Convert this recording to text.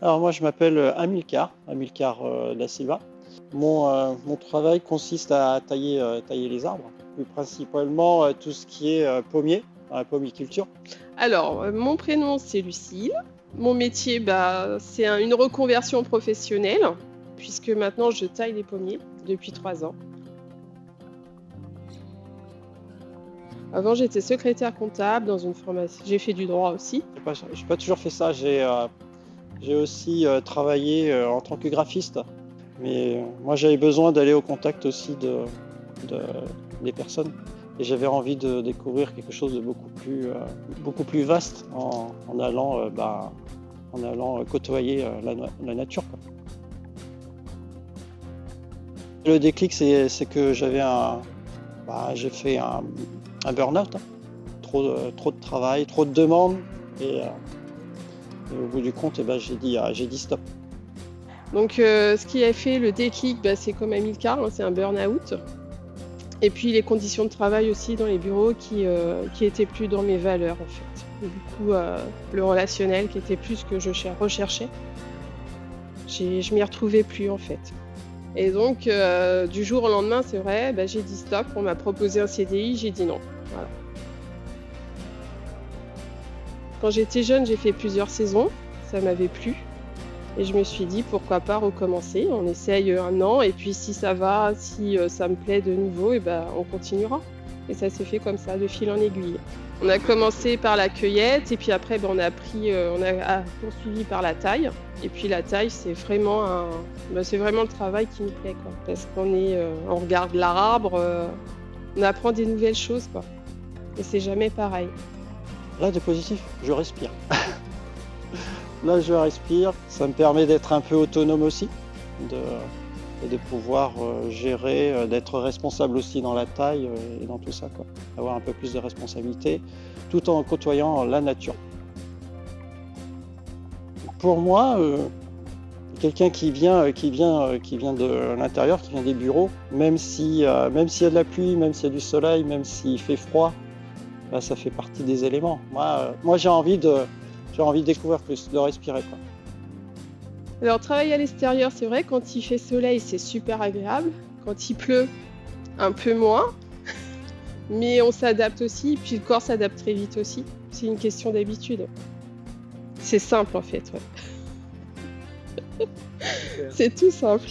Alors moi je m'appelle Amilcar da Silva. Mon travail consiste à tailler les arbres, plus principalement tout ce qui est pommier, dans la pommiculture. Alors, mon prénom, c'est Lucille. Mon métier, c'est une reconversion professionnelle, puisque maintenant je taille les pommiers depuis 3 ans. Avant, j'étais secrétaire comptable dans une formation. J'ai fait du droit aussi. J'ai pas toujours fait ça, j'ai aussi travaillé en tant que graphiste. Mais moi j'avais besoin d'aller au contact aussi des personnes. Et j'avais envie de découvrir quelque chose de beaucoup plus vaste en allant côtoyer la nature, quoi. Le déclic, c'est que j'ai fait un burn-out, hein. Trop de travail, trop de demandes. Et au bout du compte, j'ai dit stop. Donc, ce qui a fait le déclic, c'est comme Amilcar, hein, c'est un burn-out. Et puis les conditions de travail aussi dans les bureaux qui étaient plus dans mes valeurs en fait. Et du coup, le relationnel qui était plus ce que je recherchais, je m'y retrouvais plus en fait. Et donc, du jour au lendemain, c'est vrai, j'ai dit stop, on m'a proposé un CDI, j'ai dit non. Voilà. Quand j'étais jeune, j'ai fait plusieurs saisons, ça m'avait plu. Et je me suis dit, pourquoi pas recommencer, on essaye 1 an, et puis si ça va, si ça me plaît de nouveau, on continuera. Et ça s'est fait comme ça, de fil en aiguille. On a commencé par la cueillette, et puis après, on a poursuivi par la taille. Et puis la taille, c'est vraiment le travail qui me plaît, quoi. Parce on regarde l'arbre, on apprend des nouvelles choses, quoi. Et c'est jamais pareil. Là, de positif, je respire. Là, je respire, ça me permet d'être un peu autonome aussi, de pouvoir gérer, d'être responsable aussi dans la taille et dans tout ça, quoi. Avoir un peu plus de responsabilité, tout en côtoyant la nature. Pour moi, quelqu'un qui vient de l'intérieur, qui vient des bureaux, même s'il y a de la pluie, même s'il y a du soleil, même s'il fait froid, ça fait partie des éléments. Moi j'ai envie de découvrir plus, de respirer, quoi. Alors, travailler à l'extérieur, c'est vrai, quand il fait soleil, c'est super agréable. Quand il pleut, un peu moins. Mais on s'adapte aussi, puis le corps s'adapte très vite aussi. C'est une question d'habitude. C'est simple, en fait, ouais. C'est tout simple.